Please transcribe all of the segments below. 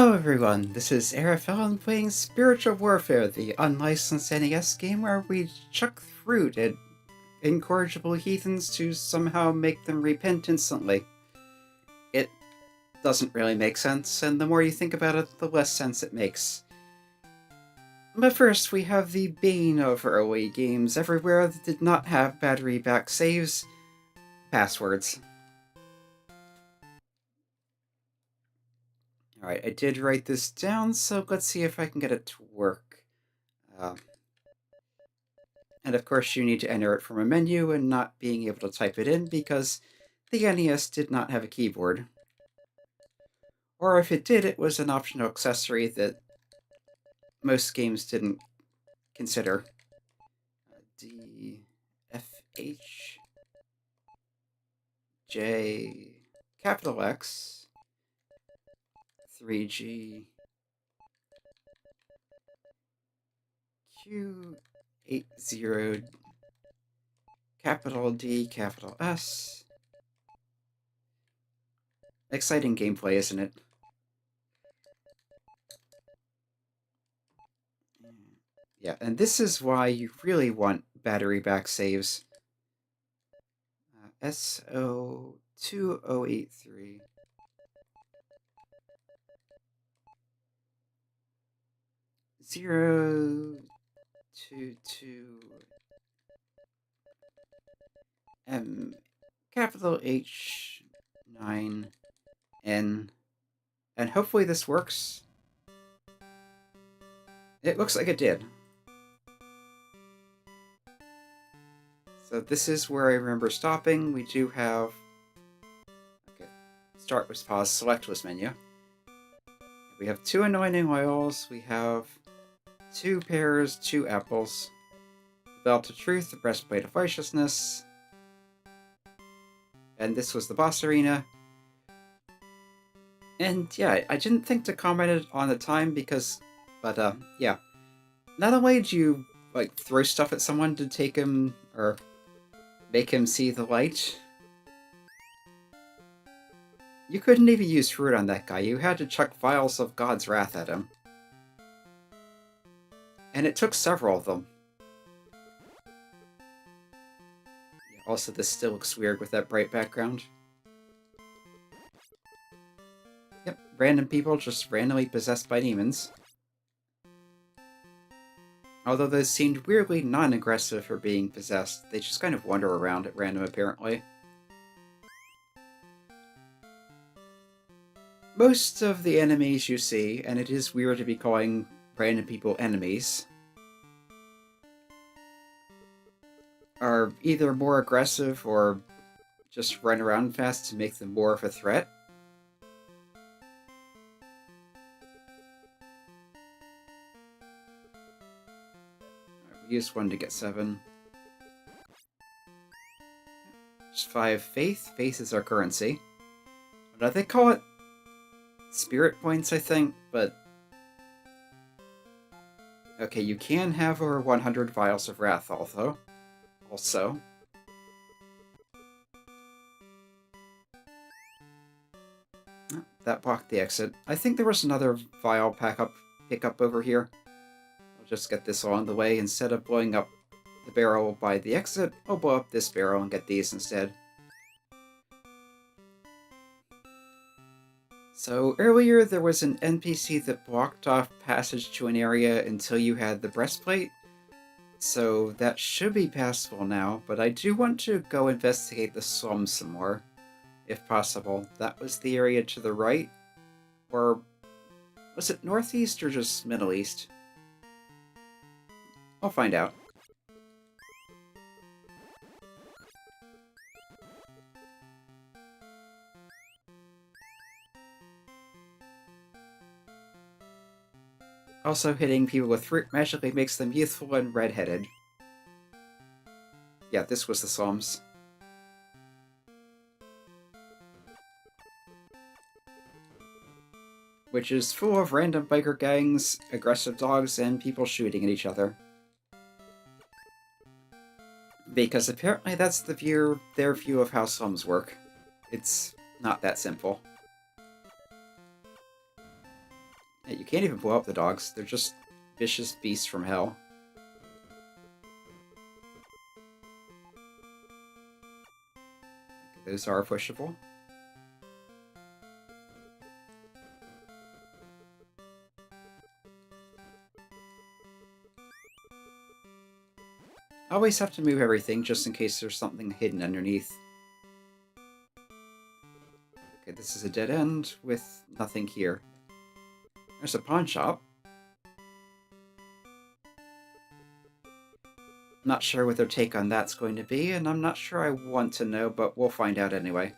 Hello everyone, this is Arafel and playing Spiritual Warfare, the unlicensed NES game where we chuck fruit at incorrigible heathens to somehow make them repent instantly. It doesn't really make sense, and the more you think about it, the less sense it makes. But first, we have the bane of early games everywhere that did not have battery-backed saves: passwords. Alright, I did write this down, so let's see if I can get it to work. And of course you need to enter it from a menu and not being able to type it in because the NES did not have a keyboard. Or if it did, it was an optional accessory that most games didn't consider. D, F, H, J, capital X, 3G, Q, 80, capital D, capital S. Exciting gameplay, isn't it? Yeah, and this is why you really want battery-backed saves. SO2083. Zero, two, M, capital H, 9, N, and hopefully this works. It looks like it did. So this is where I remember stopping. We do have... Okay, start was pause, select was menu. We have 2 anointing oils, we have 2 pears, 2 apples, the belt of truth, the breastplate of righteousness, and this was the boss arena. And yeah, I didn't think to comment it on the time because, but yeah. Not only do you, like, throw stuff at someone to take him, or make him see the light, you couldn't even use fruit on that guy. You had to chuck vials of God's wrath at him. And it took several of them. Also, this still looks weird with that bright background. Yep, random people just randomly possessed by demons. Although those seemed weirdly non-aggressive for being possessed, they just kind of wander around at random apparently. Most of the enemies you see, and it is weird to be calling random people enemies, are either more aggressive or just run around fast to make them more of a threat. We used 1 to get 7. Just 5 faith. Faith is our currency. They call it spirit points, I think, but... Okay, you can have over 100 vials of wrath, also. Oh, that blocked the exit. I think there was another vial pickup over here. I'll just get this along the way. Instead of blowing up the barrel by the exit, I'll blow up this barrel and get these instead. So earlier there was an NPC that blocked off passage to an area until you had the breastplate. So that should be passable now, but I do want to go investigate the slums some more, if possible. That was the area to the right, or was it northeast or just Middle East? I'll find out. Also, hitting people with fruit magically makes them youthful and red-headed. Yeah, this was the Psalms. Which is full of random biker gangs, aggressive dogs, and people shooting at each other. Because apparently that's their view of how slums work. It's not that simple. Yeah, you can't even blow up the dogs. They're just vicious beasts from hell. Okay, those are pushable. I always have to move everything just in case there's something hidden underneath. Okay, this is a dead end with nothing here. There's a pawn shop. Not sure what their take on that's going to be, and I'm not sure I want to know, but we'll find out anyway.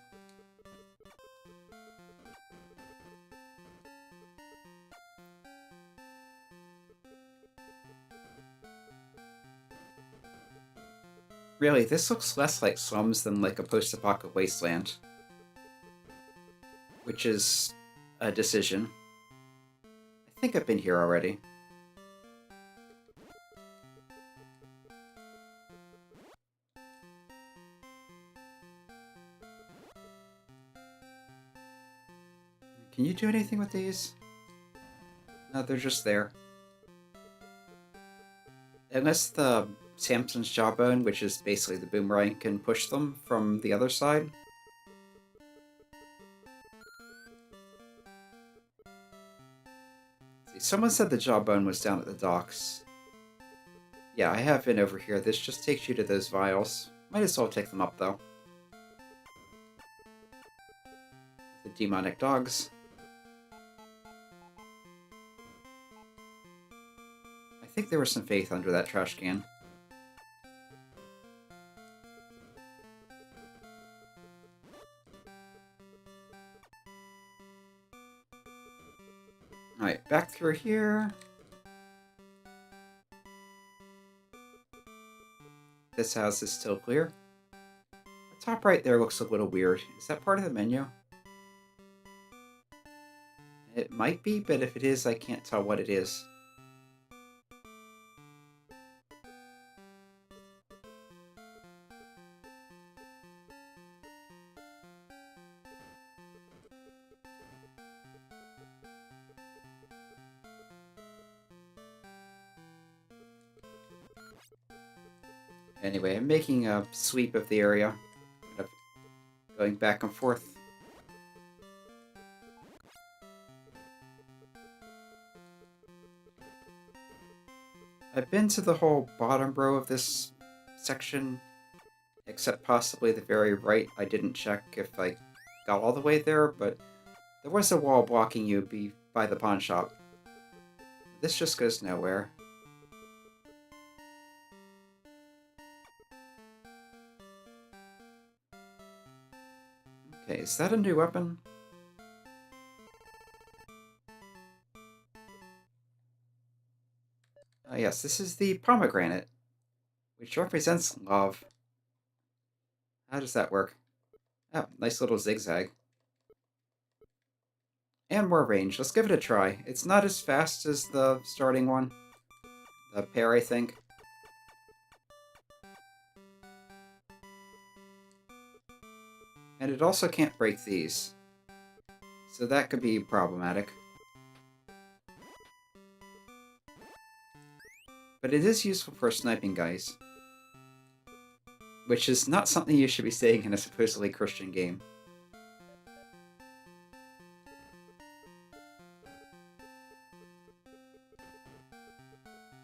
Really, this looks less like slums than like a post-apocalyptic wasteland. Which is a decision. I think I've been here already. Can you do anything with these? No, they're just there. Unless the Samson's jawbone, which is basically the boomerang, can push them from the other side. See, someone said the jawbone was down at the docks. Yeah, I have been over here. This just takes you to those vials. Might as well take them up, though. The demonic dogs. I think there was some faith under that trash can. Alright, back through here. This house is still clear. The top right there looks a little weird. Is that part of the menu? It might be, but if it is, I can't tell what it is. Anyway, I'm making a sweep of the area, kind of going back and forth. I've been to the whole bottom row of this section, except possibly the very right. I didn't check if I got all the way there, but there was a wall blocking you by the pawn shop. This just goes nowhere. Okay, is that a new weapon? Yes, this is the pomegranate, which represents love. How does that work? Oh, nice little zigzag. And more range. Let's give it a try. It's not as fast as the starting one. The pair, I think. And it also can't break these. So that could be problematic. But it is useful for sniping guys. Which is not something you should be saying in a supposedly Christian game.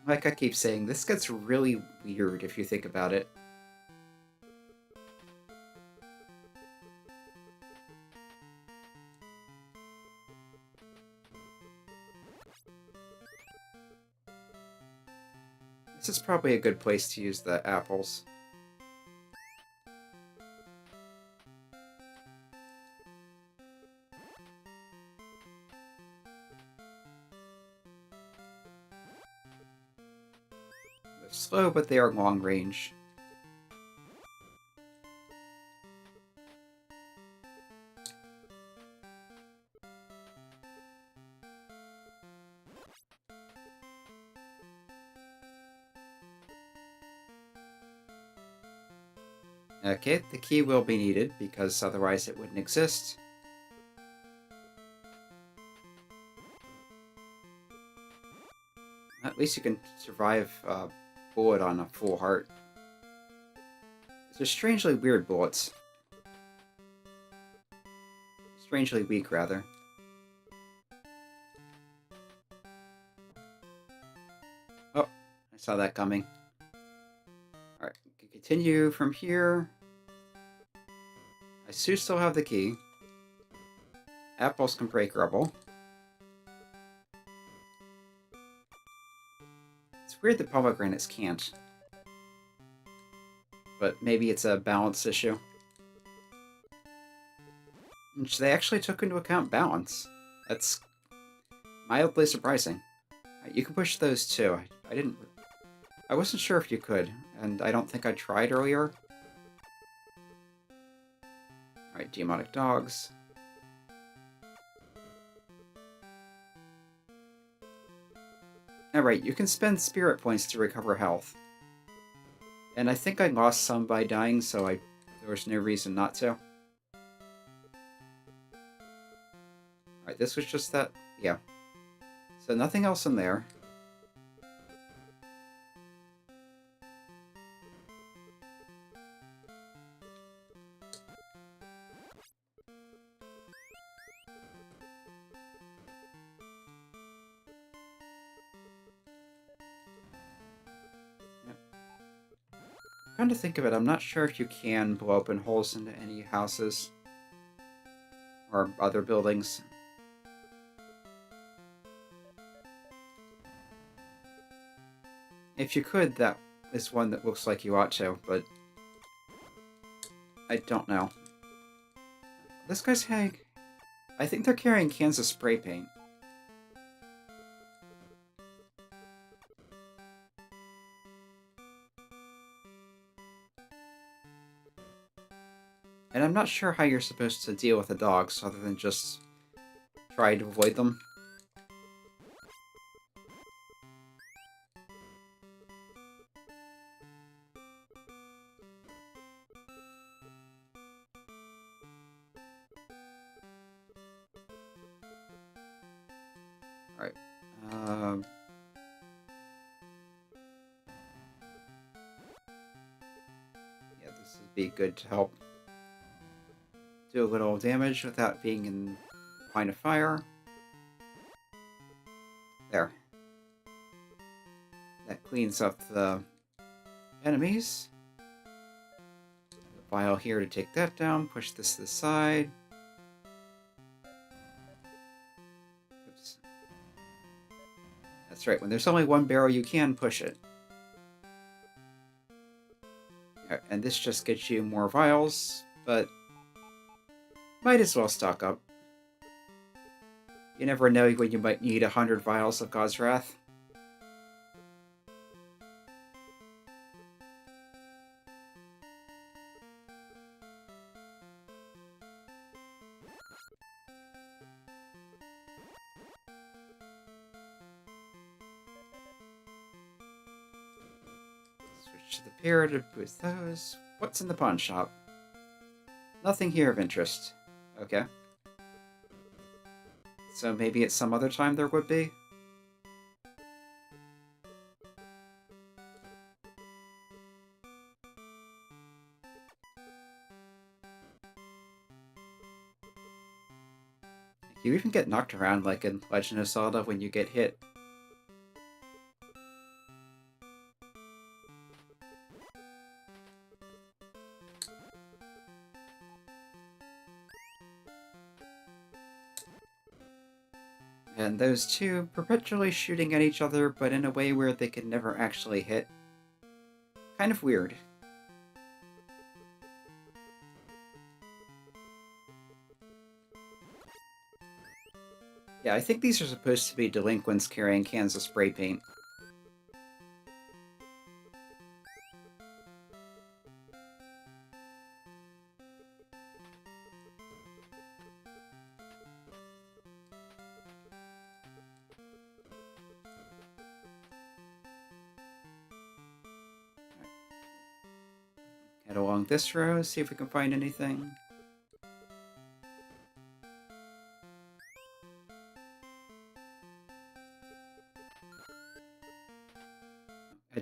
Like I keep saying, this gets really weird if you think about it. This is probably a good place to use the apples. They're slow, but they are long range. Okay, the key will be needed, because otherwise it wouldn't exist. At least you can survive a bullet on a full heart. They're strangely weird bullets. Strangely weak, rather. Oh, I saw that coming. Alright, continue from here. I still have the key. Apples can break rubble. It's weird that pomegranates can't. But maybe it's a balance issue. Which they actually took into account balance. That's mildly surprising. You can push those too. I wasn't sure if you could, and I don't think I tried earlier. Alright, demonic dogs. Alright, you can spend spirit points to recover health. And I think I lost some by dying, so there was no reason not to. Alright, this was just that... yeah. So nothing else in there. Come to think of it, I'm not sure if you can blow open holes into any houses or other buildings. If you could, that is one that looks like you ought to, but I don't know. This guy's carrying... I think they're carrying cans of spray paint. And I'm not sure how you're supposed to deal with the dogs other than just try to avoid them. Alright. Yeah, this would be good to help do a little damage without being in line of fire. There. That cleans up the enemies. The vial here to take that down. Push this to the side. Oops. That's right, when there's only one barrel you can push it. And this just gets you more vials, but might as well stock up. You never know when you might need 100 vials of God's Wrath. Switch to the pier to boost those. What's in the pawn shop? Nothing here of interest. Okay. So maybe at some other time there would be? You even get knocked around like in Legend of Zelda when you get hit. And those two perpetually shooting at each other, but in a way where they can never actually hit. Kind of weird. Yeah, I think these are supposed to be delinquents carrying cans of spray paint. Head along this row, see if we can find anything.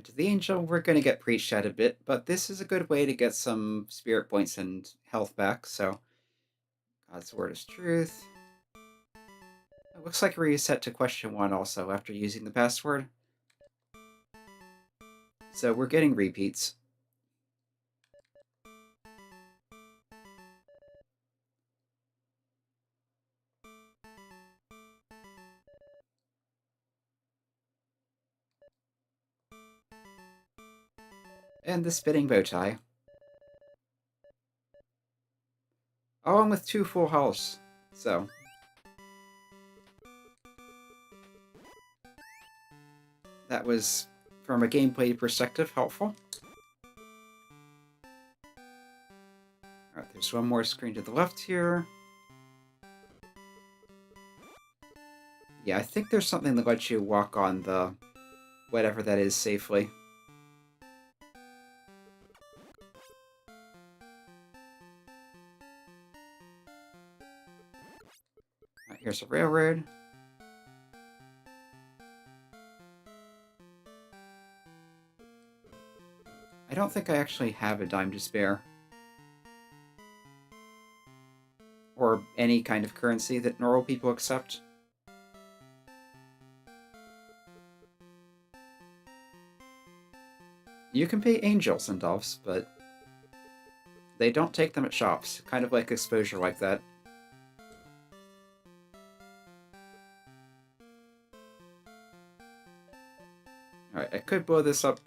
To the angel, we're going to get preached at a bit, but this is a good way to get some spirit points and health back, so God's word is truth. It looks like we reset to question 1 also after using the password. So we're getting repeats. And the spinning bow tie. Oh, I'm with 2 full healths, so... that was, from a gameplay perspective, helpful. Alright, there's one more screen to the left here. Yeah, I think there's something that lets you walk on the... whatever that is safely. Alright, here's a railroad. I don't think I actually have a dime to spare. Or any kind of currency that normal people accept. You can pay angels and doves, but they don't take them at shops. Kind of like exposure like that. Alright, I could blow this up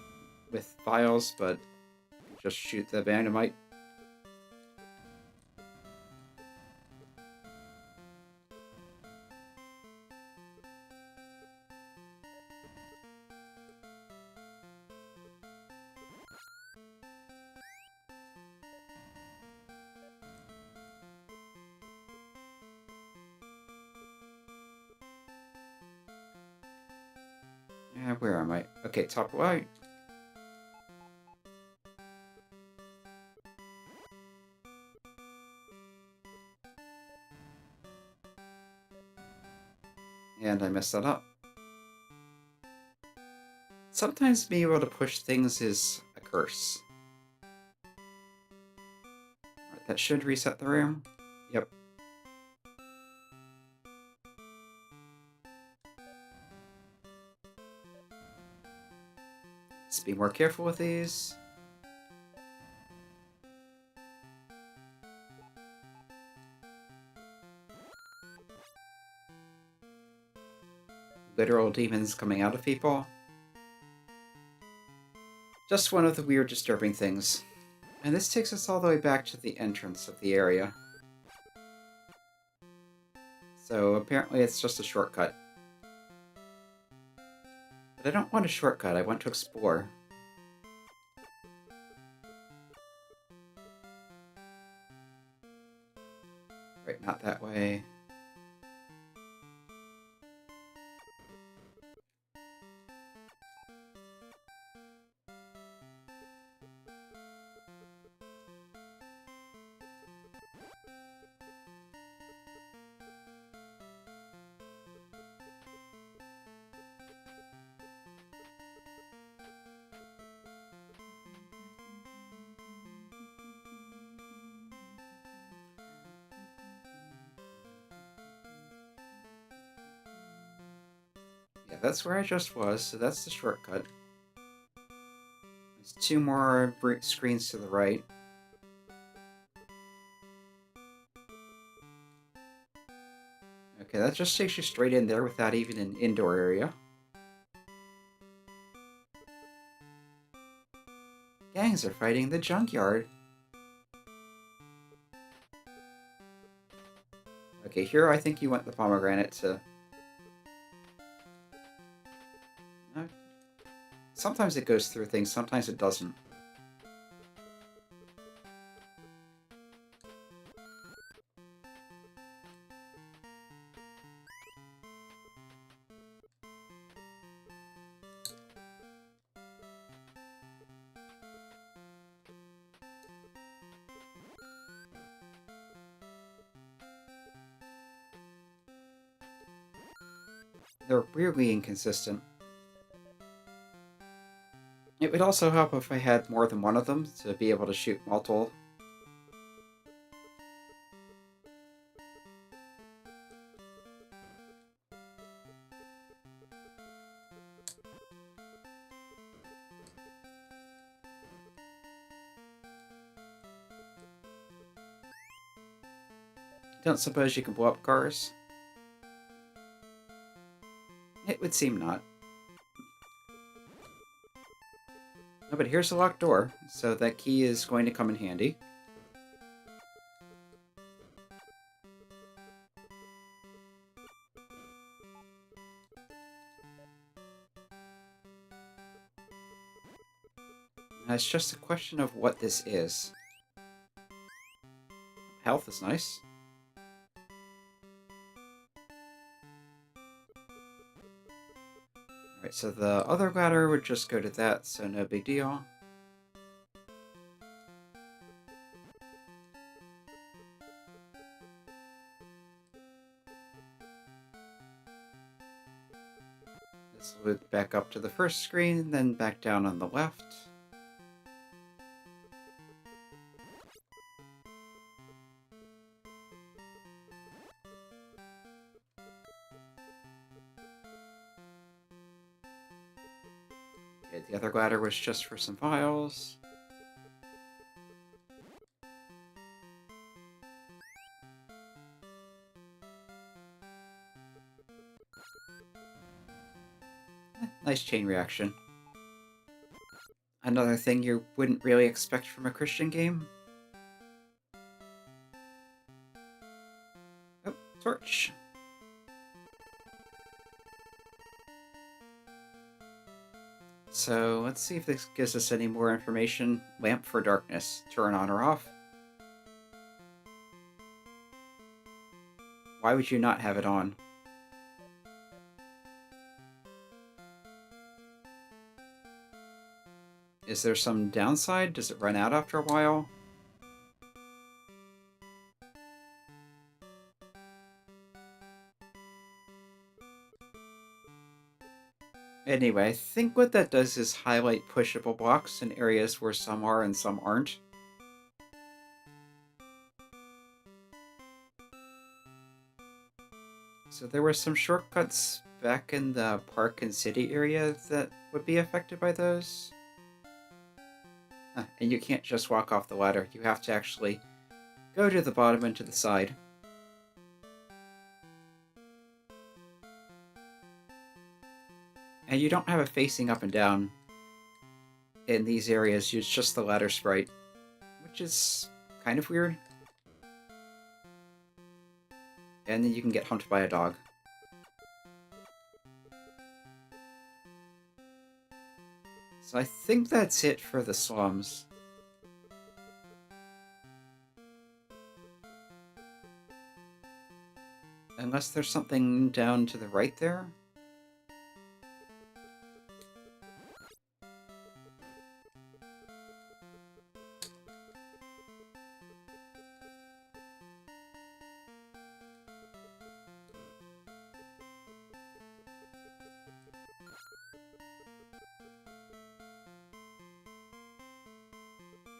with vials, but just shoot the dynamite. Where am I? Okay, top right. And I messed that up. Sometimes being able to push things is a curse. Alright, that should reset the room. Yep. Let's be more careful with these. Literal demons coming out of people. Just one of the weird, disturbing things. And this takes us all the way back to the entrance of the area. So apparently it's just a shortcut. But I don't want a shortcut, I want to explore. Right, not that way. Yeah, that's where I just was, so that's the shortcut. There's 2 more screens to the right. Okay, that just takes you straight in there without even an indoor area. Gangs are fighting the junkyard. Okay, here I think you want the pomegranate to... Sometimes it goes through things, sometimes it doesn't. They're weirdly inconsistent. would also help if I had more than one of them to be able to shoot multiple. Don't suppose you can blow up cars? It would seem not. No, but here's a locked door, so that key is going to come in handy. Now it's just a question of what this is. Health is nice. Alright, so the other ladder would just go to that, so no big deal. This will back up to the first screen, then back down on the left. Okay, the other ladder was just for some vials. Nice chain reaction. Another thing you wouldn't really expect from a Christian game. Oh, torch. So let's see if this gives us any more information. Lamp for darkness. Turn on or off. Why would you not have it on? Is there some downside? Does it run out after a while? Anyway, I think what that does is highlight pushable blocks in areas where some are and some aren't. So there were some shortcuts back in the park and city area that would be affected by those. And you can't just walk off the ladder, you have to actually go to the bottom and to the side. And you don't have it facing up and down in these areas, it's just the ladder sprite, which is kind of weird. And then you can get humped by a dog. So I think that's it for the slums. Unless there's something down to the right there.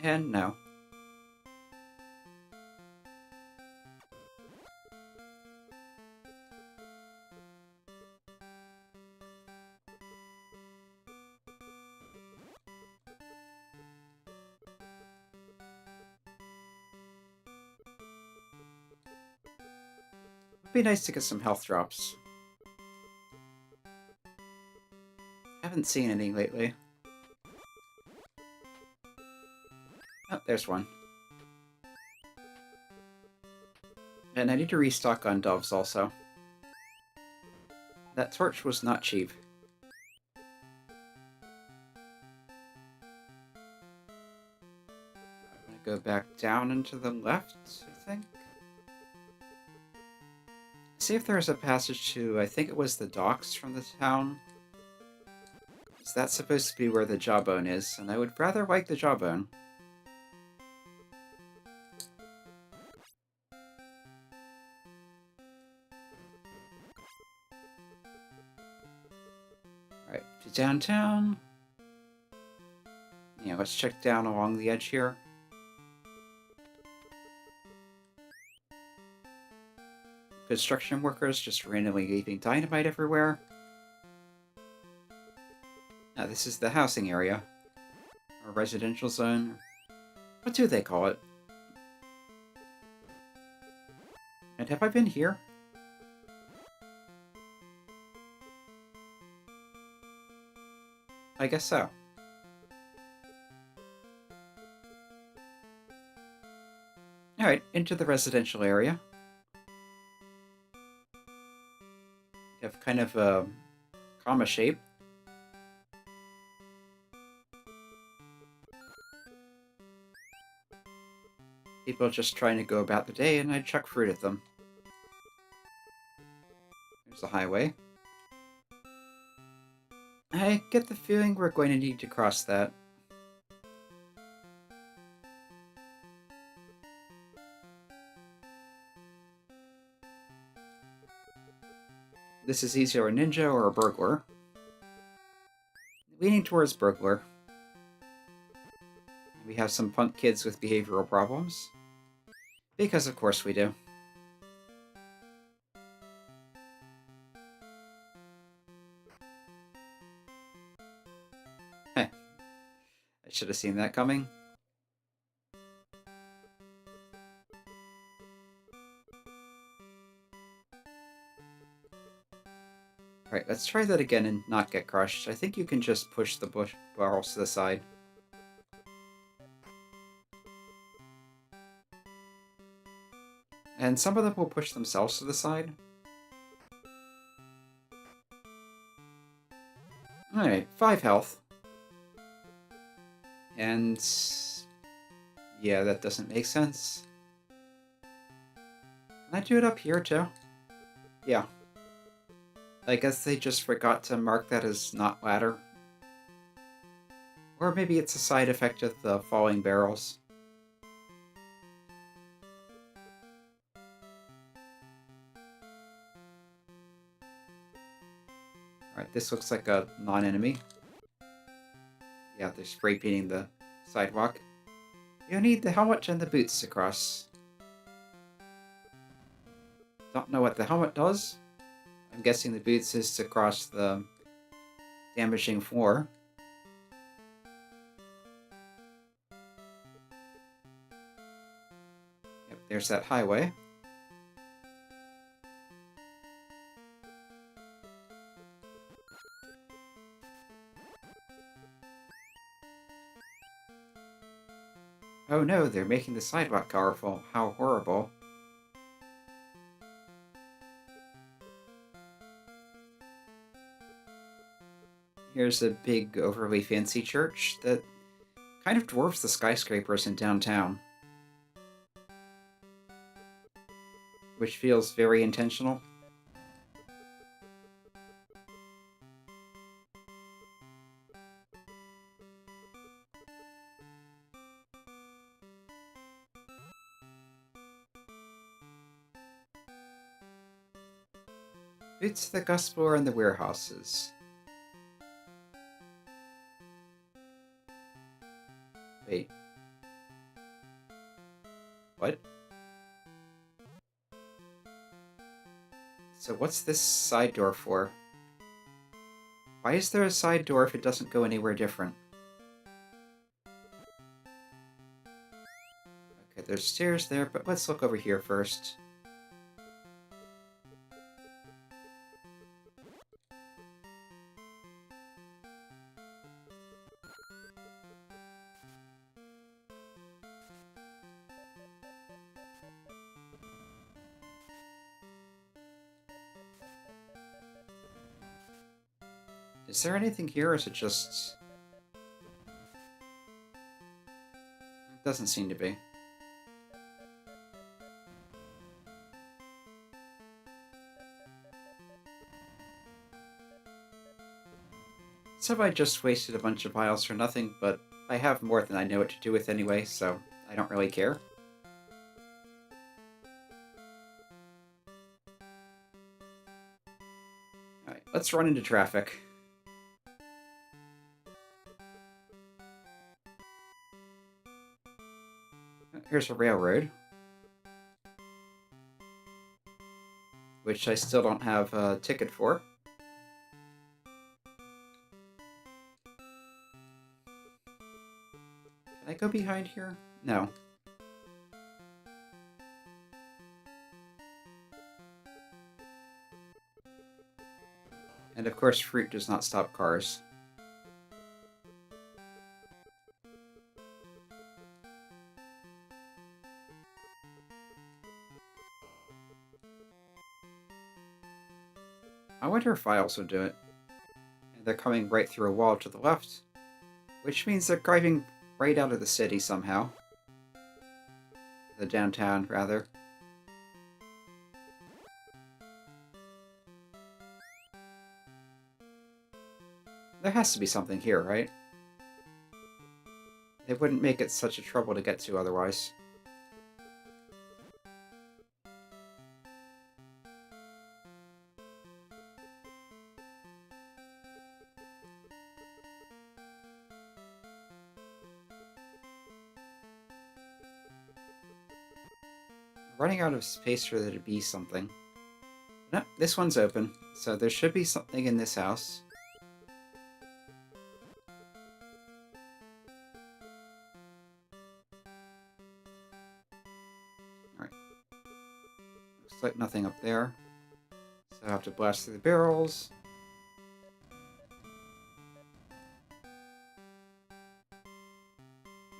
And no. It'd be nice to get some health drops. Haven't seen any lately. Oh, there's one. And I need to restock on doves also. That torch was not cheap. I'm gonna go back down and to the left, I think. See if there's a passage to, I think it was the docks from the town. Is that supposed to be where the jawbone is? And I would rather like the jawbone. Alright, to downtown. Yeah, let's check down along the edge here. Construction workers just randomly leaving dynamite everywhere. Now, this is the housing area. Or residential zone. What do they call it? And have I been here? I guess so. Alright, into the residential area. You have kind of a comma shape. People just trying to go about the day, and I chuck fruit at them. There's the highway. I get the feeling we're going to need to cross that. This is either a ninja or a burglar. Leaning towards burglar. We have some punk kids with behavioral problems. Because of course we do. Heh. I should have seen that coming. Alright, let's try that again and not get crushed. I think you can just push the barrels to the side. And some of them will push themselves to the side. Alright, 5 health. And... yeah, that doesn't make sense. Can I do it up here, too? Yeah. I guess they just forgot to mark that as not ladder. Or maybe it's a side effect of the falling barrels. Alright, this looks like a non-enemy. Yeah, they're spray painting the sidewalk. You need the helmet and the boots to cross. Don't know what the helmet does. I'm guessing the boots is to cross the damaging floor. Yep, there's that highway. Oh no, they're making the sidewalk colorful. How horrible. Here's a big, overly fancy church that kind of dwarfs the skyscrapers in downtown. Which feels very intentional. Boots of the gospel are in the warehouses. Wait. What? So what's this side door for? Why is there a side door if it doesn't go anywhere different? Okay, there's stairs there, but let's look over here first. Is there anything here, or is it just... It doesn't seem to be. So I just wasted a bunch of vials for nothing, but I have more than I know what to do with anyway, so I don't really care. Alright, let's run into traffic. here's a railroad, which I still don't have a ticket for. Can I go behind here? No. And of course, fruit does not stop cars. I wonder if vials would do it. And they're coming right through a wall to the left, which means they're driving right out of the city somehow. The downtown, rather. There has to be something here, right? It wouldn't make it such a trouble to get to otherwise. Running out of space for there to be something. No, this one's open, so there should be something in this house. Alright. Looks like nothing up there. So I have to blast through the barrels.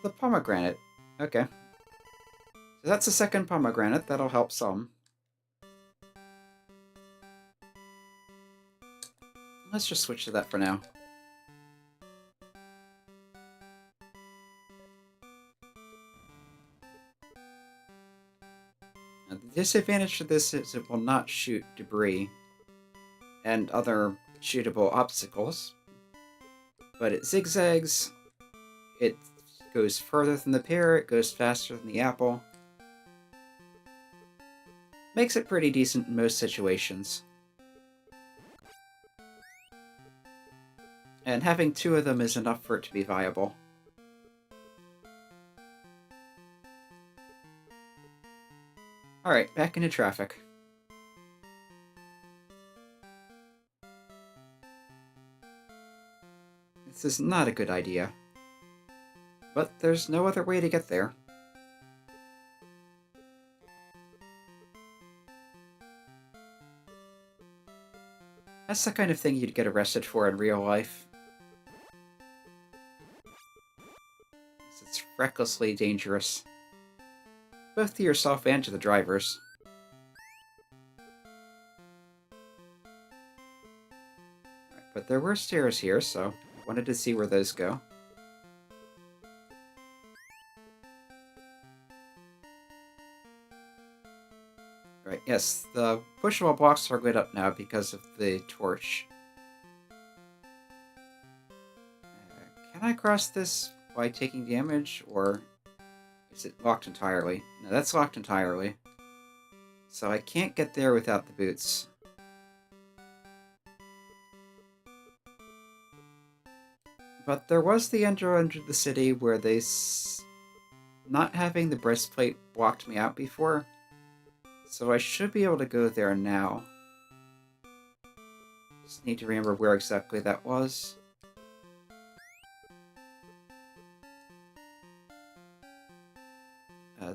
The pomegranate. Okay. So that's the second pomegranate. That'll help some. Let's just switch to that for now. Now, the disadvantage to this is it will not shoot debris and other shootable obstacles, but it zigzags, it goes further than the pear, it goes faster than the apple. Makes it pretty decent in most situations. And having two of them is enough for it to be viable. Alright, back into traffic. This is not a good idea. But there's no other way to get there. That's the kind of thing you'd get arrested for in real life. It's recklessly dangerous. Both to yourself and to the drivers. Right, but there were stairs here, so I wanted to see where those go. Right, yes, the pushable blocks are lit up now because of the torch. Can I cross this by taking damage, or is it locked entirely? No, that's locked entirely. So I can't get there without the boots. But there was the enter under the city where not having the breastplate blocked me out before. So I should be able to go there now. Just need to remember where exactly that was.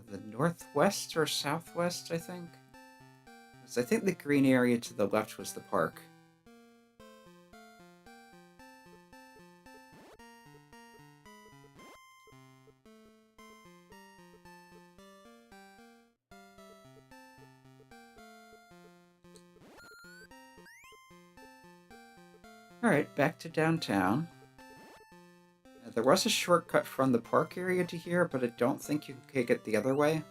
The northwest or southwest, I think? So I think the green area to the left was the park. Alright, back to downtown. There was a shortcut from the park area to here, but I don't think you can take it the other way.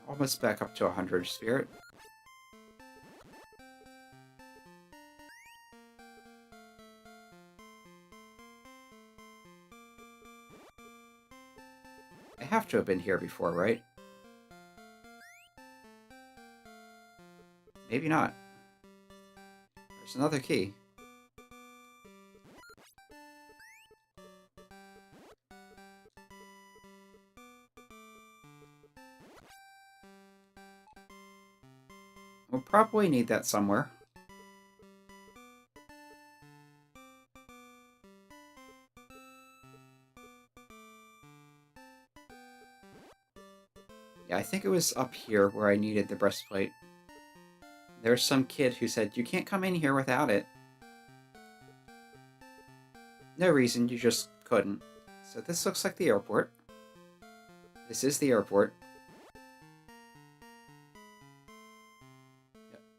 Almost back up to 100 spirit. to have been here before, right? Maybe not. There's another key. We'll probably need that somewhere. Yeah, I think it was up here where I needed the breastplate. There's some kid who said, "You can't come in here without it." No reason, you just couldn't. So this looks like the airport. This is the airport.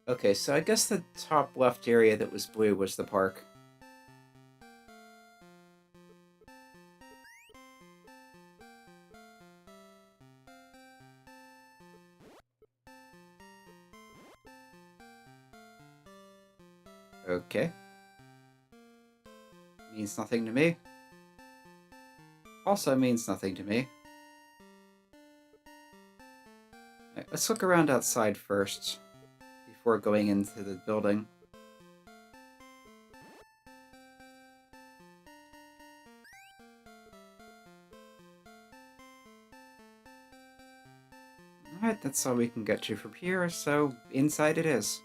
Okay, so I guess the top left area that was blue was the park. Okay. Means nothing to me. Also means nothing to me. Right, let's look around outside first, before going into the building. Alright, that's all we can get to from here, so inside it is.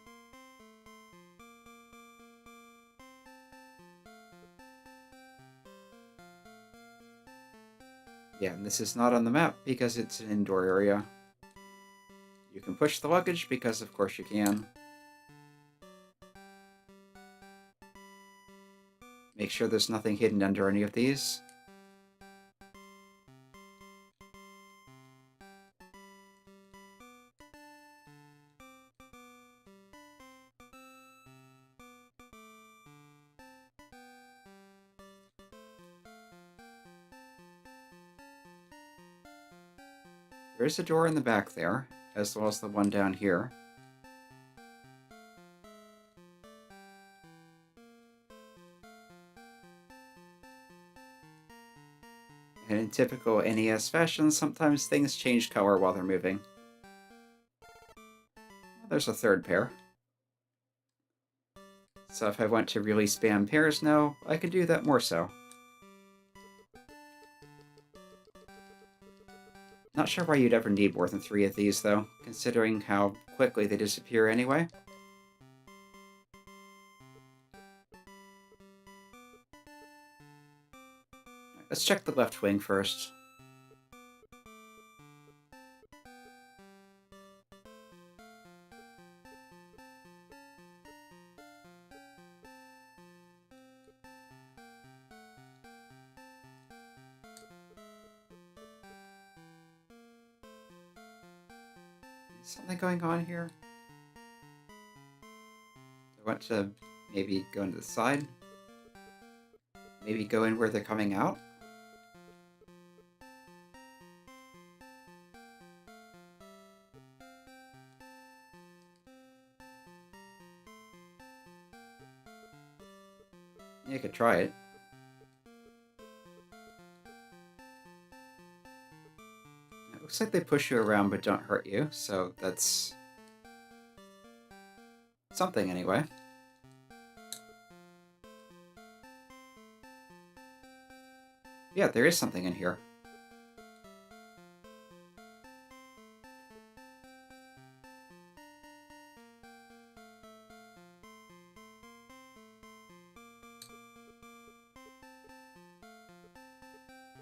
Yeah, and this is not on the map because it's an indoor area. You can push the luggage because of course you can. Make sure there's nothing hidden under any of these. There is a door in the back there, as well as the one down here. And in typical NES fashion, sometimes things change color while they're moving. There's a third pair. So if I want to really spam pairs now, I can do that more so. Not sure why you'd ever need more than 3 of these, though, considering how quickly they disappear anyway. Let's check the left wing first. Something going on here? I want to maybe go into the side? Maybe go in where they're coming out? You could try it. It looks like they push you around but don't hurt you, so that's something anyway. Yeah, there is something in here.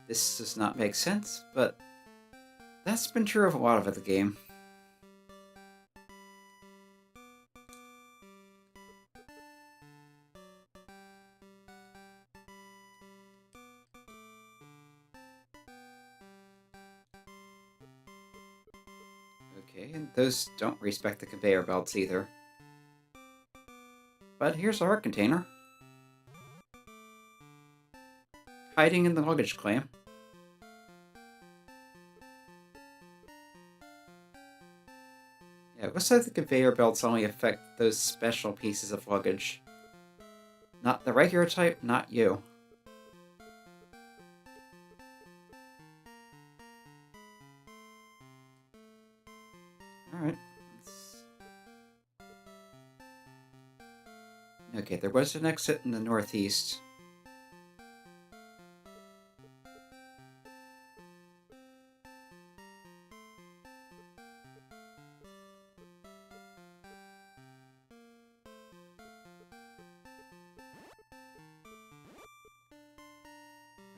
This does not make sense, but that's been true of a lot of the game. Okay, and those don't respect the conveyor belts either. But here's our container. Hiding in the luggage claim. Yeah, it looks like the conveyor belts only affect those special pieces of luggage. Not the regular type, not you. Alright. Okay, there was an exit in the northeast.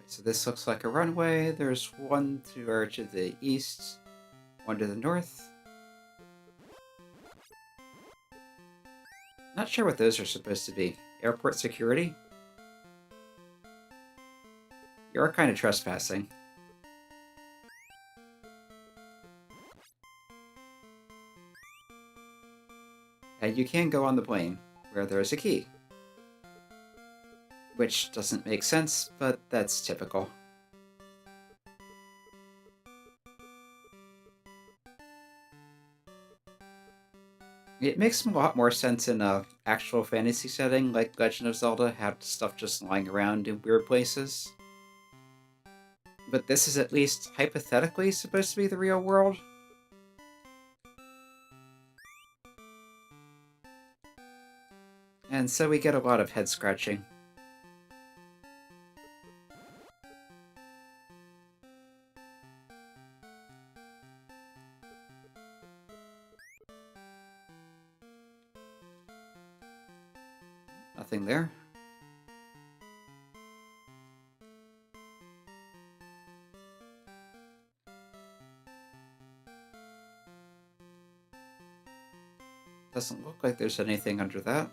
So this looks like a runway. There's one to the east, one to the north. Not sure what those are supposed to be. Airport security? You're kind of trespassing. And you can go on the plane, where there's a key. Which doesn't make sense, but that's typical. It makes a lot more sense in a actual fantasy setting, like Legend of Zelda had stuff just lying around in weird places. But this is at least hypothetically supposed to be the real world. And so we get a lot of head scratching. Nothing there. Doesn't look like there's anything under that.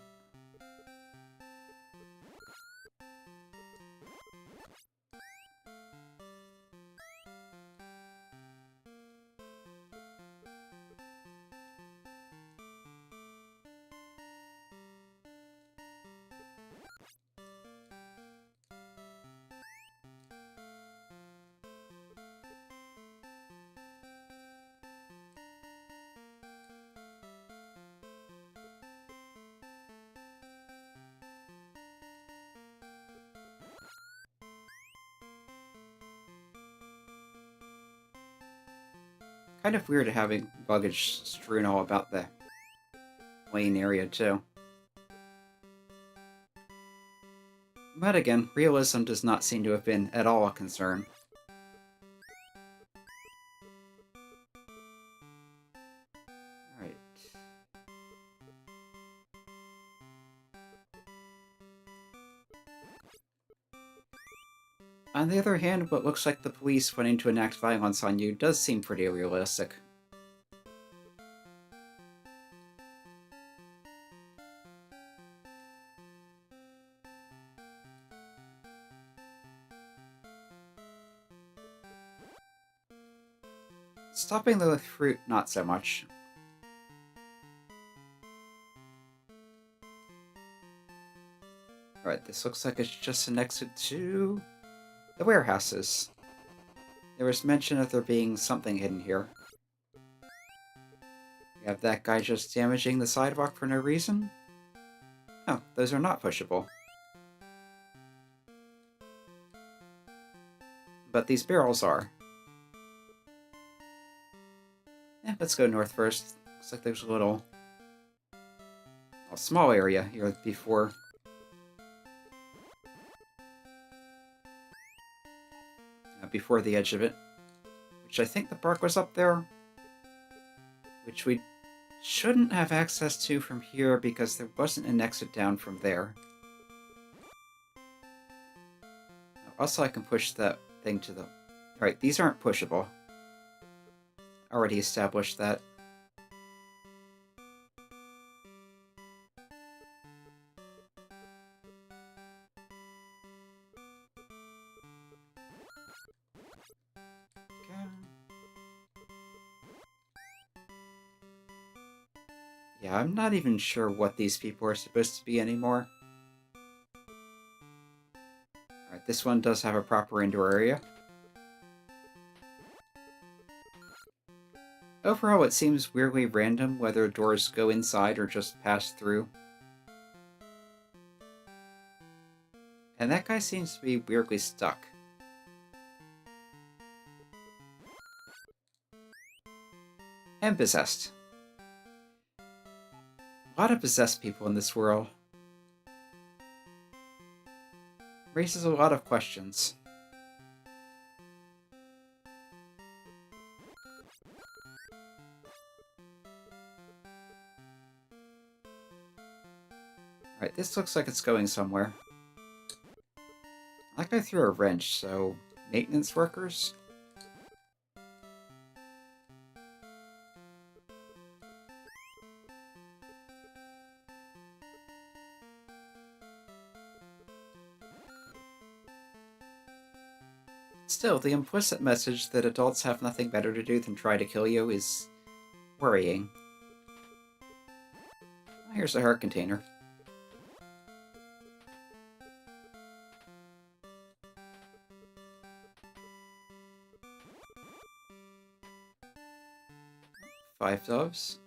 Kind of weird having luggage strewn all about the plane area, too. But again, realism does not seem to have been at all a concern. Alright. On the other hand, what looks like the police wanting to enact violence on you does seem pretty realistic. Stopping the fruit, not so much. Alright, this looks like it's just an exit to the warehouses. There was mention of there being something hidden here. We have that guy just damaging the sidewalk for no reason? Oh, those are not pushable. But these barrels are. Yeah, let's go north first. Looks like there's a small area here before. Before the edge of it, which I think the park was up there, which we shouldn't have access to from here because there wasn't an exit down from there. Also, I can push that thing to the... Alright, these aren't pushable. Already established that. Yeah, I'm not even sure what these people are supposed to be anymore. Alright, this one does have a proper indoor area. Overall, it seems weirdly random whether doors go inside or just pass through. And that guy seems to be weirdly stuck. And possessed. A lot of possessed people in this world. Raises a lot of questions. Alright, this looks like it's going somewhere. Like I threw a wrench, so maintenance workers? Still, the implicit message that adults have nothing better to do than try to kill you is worrying. Here's a heart container. Five doves.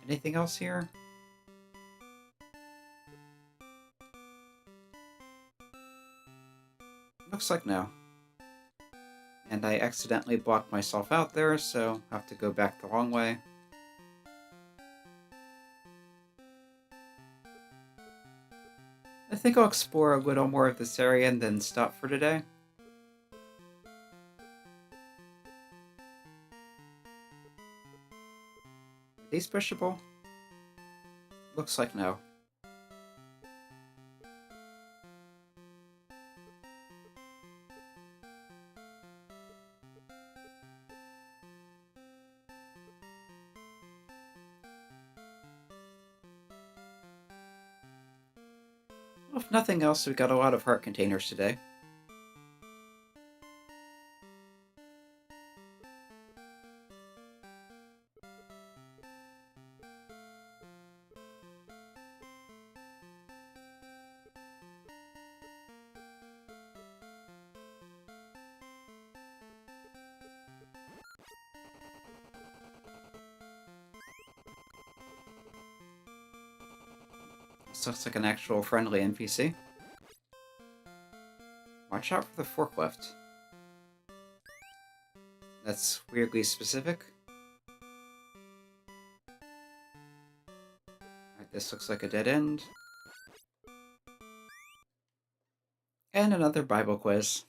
Anything else here? Looks like no. And I accidentally blocked myself out there, so I have to go back the long way. I think I'll explore a little more of this area and then stop for today. Are these pushable? Looks like no. Well, if nothing else, we've got a lot of heart containers today. This looks like an actual friendly NPC. Watch out for the forklift. That's weirdly specific. Alright, this looks like a dead end. And another Bible quiz.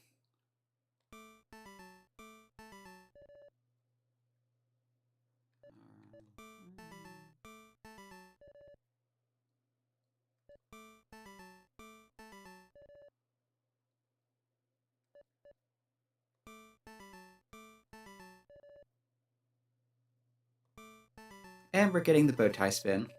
And we're getting the bow tie spin.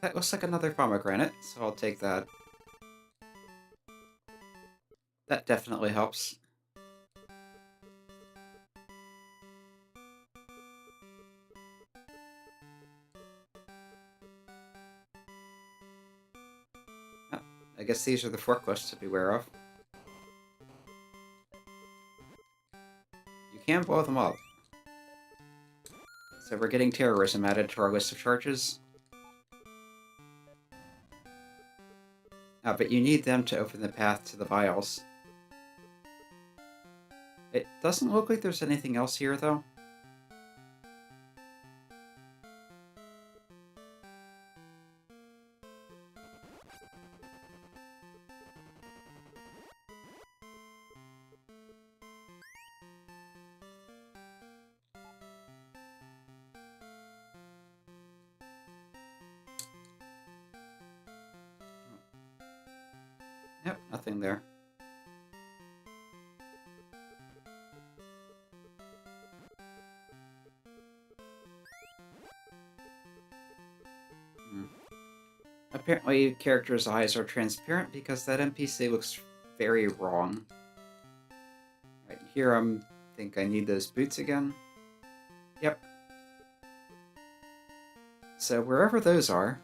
That looks like another pomegranate, so I'll take that. That definitely helps. I guess these are the forklifts to beware of. You can blow them up. So we're getting terrorism added to our list of charges. But you need them to open the path to the vials. It doesn't look like there's anything else here, though. Yep, nothing there. Apparently, characters' eyes are transparent because that NPC looks very wrong. Right here, I think I need those boots again. Yep. So wherever those are,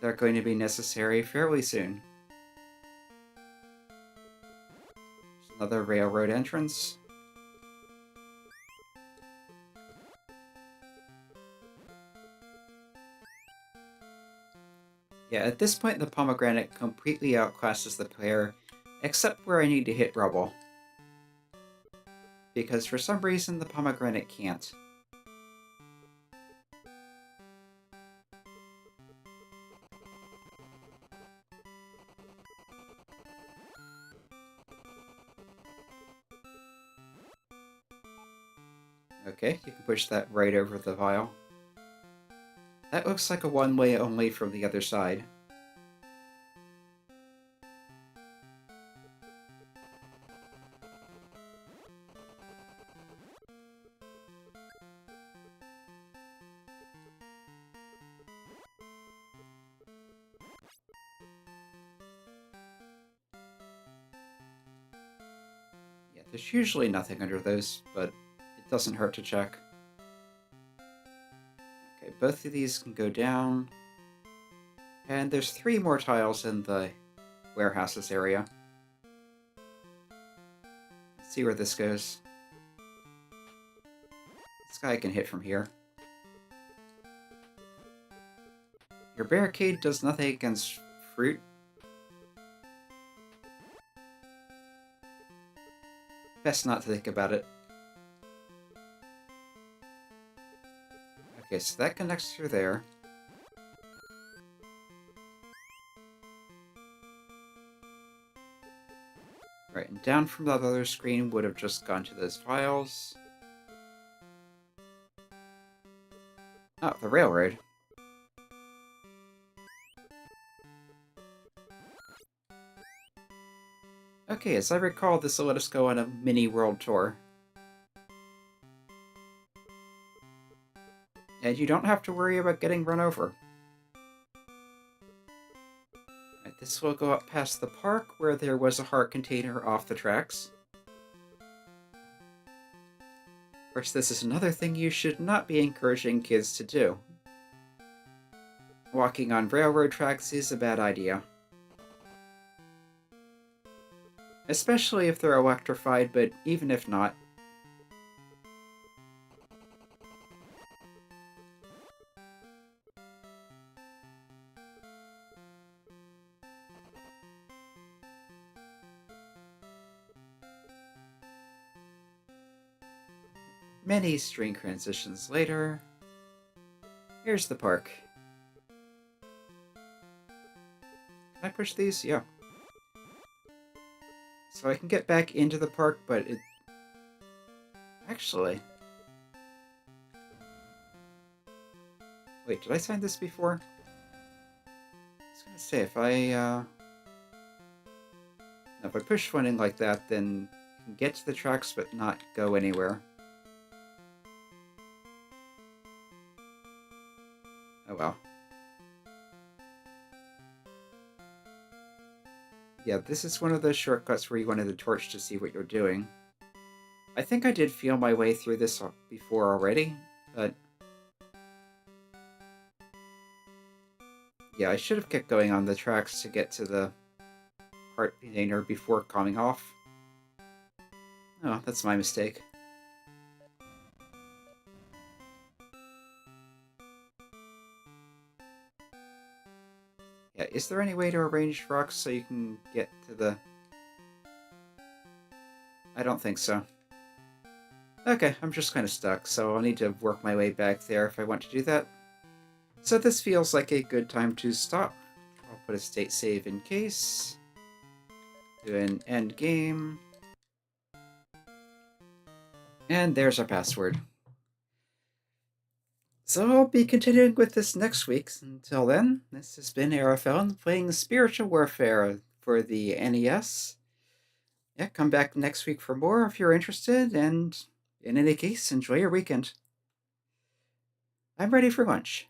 they're going to be necessary fairly soon. There's another railroad entrance. Yeah, at this point the pomegranate completely outclasses the player, except where I need to hit rubble. Because for some reason the pomegranate can't. Okay, you can push that right over the vial. That looks like a one-way only from the other side. Yeah, there's usually nothing under those, but it doesn't hurt to check. Okay, both of these can go down. And there's 3 more tiles in the warehouses area. Let's see where this goes. This guy can hit from here. Your barricade does nothing against fruit. Best not to think about it. Okay, so that connects through there. Right, and down from that other screen would have just gone to those vials. Oh, the railroad. Okay, as I recall, this will let us go on a mini world tour. And you don't have to worry about getting run over. Right, this will go up past the park where there was a heart container off the tracks. Of course, this is another thing you should not be encouraging kids to do. Walking on railroad tracks is a bad idea. Especially if they're electrified, but even if not. Many string transitions later. Here's the park. Can I push these? Yeah. So I can get back into the park, but it... Actually... Wait, did I sign this before? I was gonna say, if I push one in like that, then you can get to the tracks but not go anywhere. Oh well. Yeah, this is one of those shortcuts where you wanted the torch to see what you're doing. I think I did feel my way through this before already, but... Yeah, I should have kept going on the tracks to get to the heart container before coming off. Oh, that's my mistake. Yeah, is there any way to arrange rocks so you can get to the... I don't think so. Okay, I'm just kind of stuck, so I'll need to work my way back there if I want to do that. So this feels like a good time to stop. I'll put a state save in case. Do an end game. And there's our password. So I'll be continuing with this next week. Until then, this has been Arafel playing Spiritual Warfare for the NES. Yeah, come back next week for more if you're interested, and in any case, enjoy your weekend. I'm ready for lunch.